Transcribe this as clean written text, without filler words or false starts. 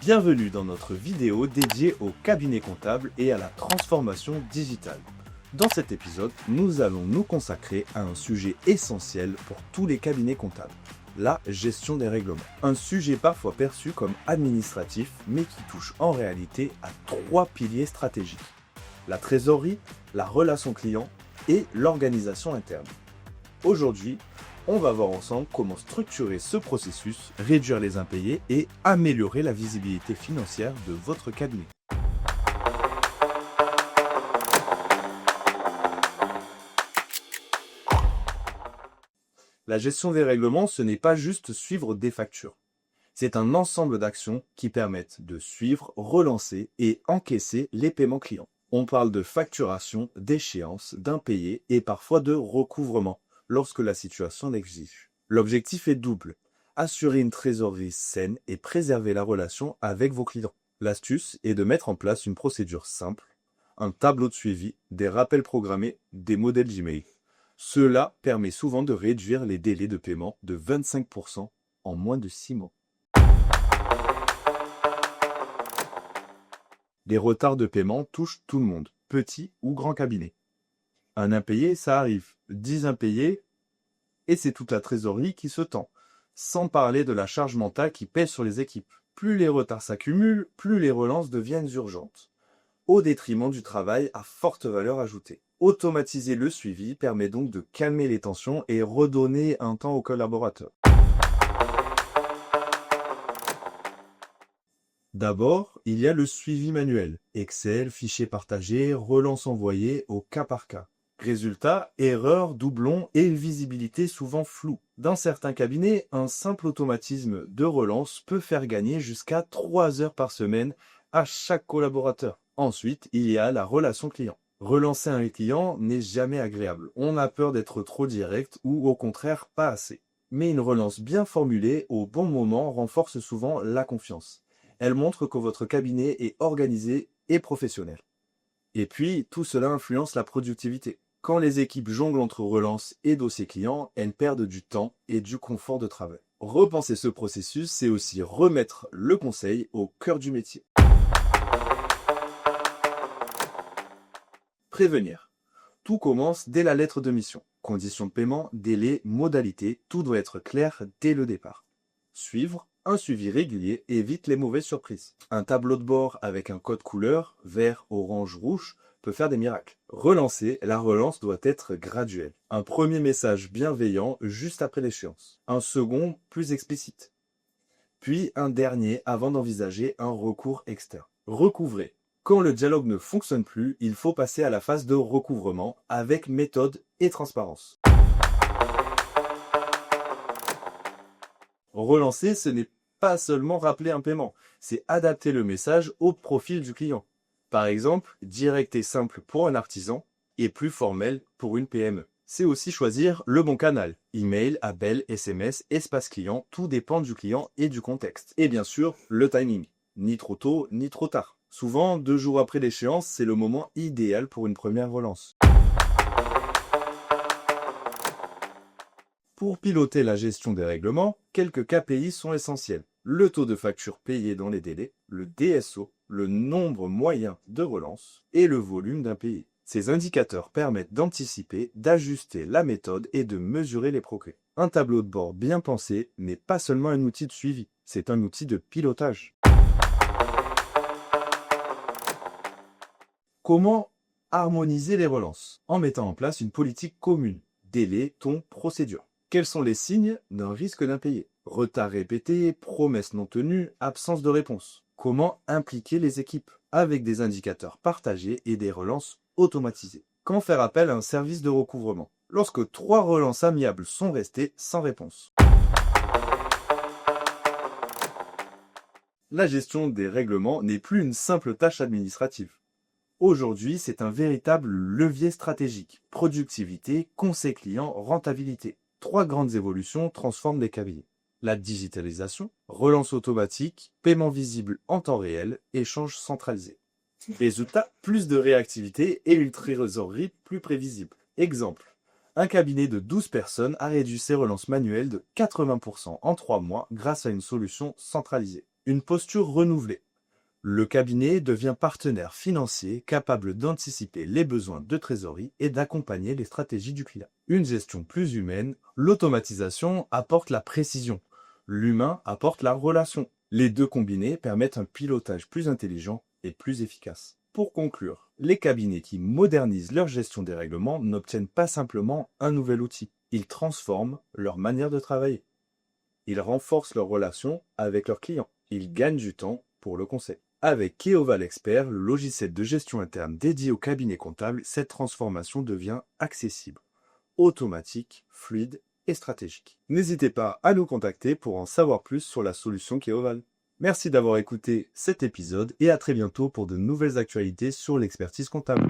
Bienvenue dans notre vidéo dédiée au cabinet comptable et à la transformation digitale. Dans cet épisode, nous allons nous consacrer à un sujet essentiel pour tous les cabinets comptables, la gestion des règlements. Un sujet parfois perçu comme administratif, mais qui touche en réalité à trois piliers stratégiques: la trésorerie, la relation client et l'organisation interne. Aujourd'hui, on va voir ensemble comment structurer ce processus, réduire les impayés et améliorer la visibilité financière de votre cabinet. La gestion des règlements, ce n'est pas juste suivre des factures. C'est un ensemble d'actions qui permettent de suivre, relancer et encaisser les paiements clients. On parle de facturation, d'échéance, d'impayés et parfois de recouvrement lorsque la situation l'exige. L'objectif est double: assurer une trésorerie saine et préserver la relation avec vos clients. L'astuce est de mettre en place une procédure simple, un tableau de suivi, des rappels programmés, des modèles Gmail. Cela permet souvent de réduire les délais de paiement de 25% en moins de 6 mois. Les retards de paiement touchent tout le monde, petit ou grand cabinet. Un impayé, ça arrive. 10 impayés, et c'est toute la trésorerie qui se tend. Sans parler de la charge mentale qui pèse sur les équipes. Plus les retards s'accumulent, plus les relances deviennent urgentes, au détriment du travail à forte valeur ajoutée. Automatiser le suivi permet donc de calmer les tensions et redonner un temps aux collaborateurs. D'abord, il y a le suivi manuel. Excel, fichiers partagés, relance envoyée au cas par cas. Résultat, erreurs, doublons et visibilité souvent floue. Dans certains cabinets, un simple automatisme de relance peut faire gagner jusqu'à 3 heures par semaine à chaque collaborateur. Ensuite, il y a la relation client. Relancer un client n'est jamais agréable. On a peur d'être trop direct ou au contraire pas assez. Mais une relance bien formulée au bon moment renforce souvent la confiance. Elle montre que votre cabinet est organisé et professionnel. Et puis, tout cela influence la productivité. Quand les équipes jonglent entre relance et dossier client, elles perdent du temps et du confort de travail. Repenser ce processus, c'est aussi remettre le conseil au cœur du métier. Prévenir. Tout commence dès la lettre de mission. Conditions de paiement, délai, modalités, tout doit être clair dès le départ. Suivre. Un suivi régulier évite les mauvaises surprises. Un tableau de bord avec un code couleur, vert, orange, rouge, peut faire des miracles. Relancer, la relance doit être graduelle. Un premier message bienveillant juste après l'échéance. Un second plus explicite. Puis un dernier avant d'envisager un recours externe. Recouvrer. Quand le dialogue ne fonctionne plus, il faut passer à la phase de recouvrement avec méthode et transparence. Relancer, ce n'est pas seulement rappeler un paiement, c'est adapter le message au profil du client. Par exemple, direct et simple pour un artisan et plus formel pour une PME. C'est aussi choisir le bon canal. Email, appel, SMS, espace client, tout dépend du client et du contexte. Et bien sûr, le timing. Ni trop tôt, ni trop tard. Souvent, 2 jours après l'échéance, c'est le moment idéal pour une première relance. Pour piloter la gestion des règlements, quelques KPI sont essentiels. Le taux de facture payé dans les délais, le DSO, le nombre moyen de relances et le volume d'impayés. Ces indicateurs permettent d'anticiper, d'ajuster la méthode et de mesurer les progrès. Un tableau de bord bien pensé n'est pas seulement un outil de suivi, c'est un outil de pilotage. Comment harmoniser les relances? En mettant en place une politique commune. Délai, ton, procédure. Quels sont les signes d'un risque d'impayé? Retard répété, promesses non tenues, absence de réponse. Comment impliquer les équipes? Avec des indicateurs partagés et des relances automatisées. Quand faire appel à un service de recouvrement? Lorsque 3 relances amiables sont restées sans réponse. La gestion des règlements n'est plus une simple tâche administrative. Aujourd'hui, c'est un véritable levier stratégique. Productivité, conseil client, rentabilité. 3 grandes évolutions transforment les cabinets. La digitalisation, relance automatique, paiement visible en temps réel, échange centralisé. Résultat, plus de réactivité et une trésorerie plus prévisible. Exemple, un cabinet de 12 personnes a réduit ses relances manuelles de 80% en 3 mois grâce à une solution centralisée. Une posture renouvelée. Le cabinet devient partenaire financier capable d'anticiper les besoins de trésorerie et d'accompagner les stratégies du client. Une gestion plus humaine, l'automatisation apporte la précision. L'humain apporte la relation. Les deux combinés permettent un pilotage plus intelligent et plus efficace. Pour conclure, les cabinets qui modernisent leur gestion des règlements n'obtiennent pas simplement un nouvel outil. Ils transforment leur manière de travailler. Ils renforcent leurs relations avec leurs clients. Ils gagnent du temps pour le conseil. Avec Keoval Expert, le logiciel de gestion interne dédié au cabinet comptable, cette transformation devient accessible, automatique, fluide et stratégique. N'hésitez pas à nous contacter pour en savoir plus sur la solution Keoval. Merci d'avoir écouté cet épisode et à très bientôt pour de nouvelles actualités sur l'expertise comptable.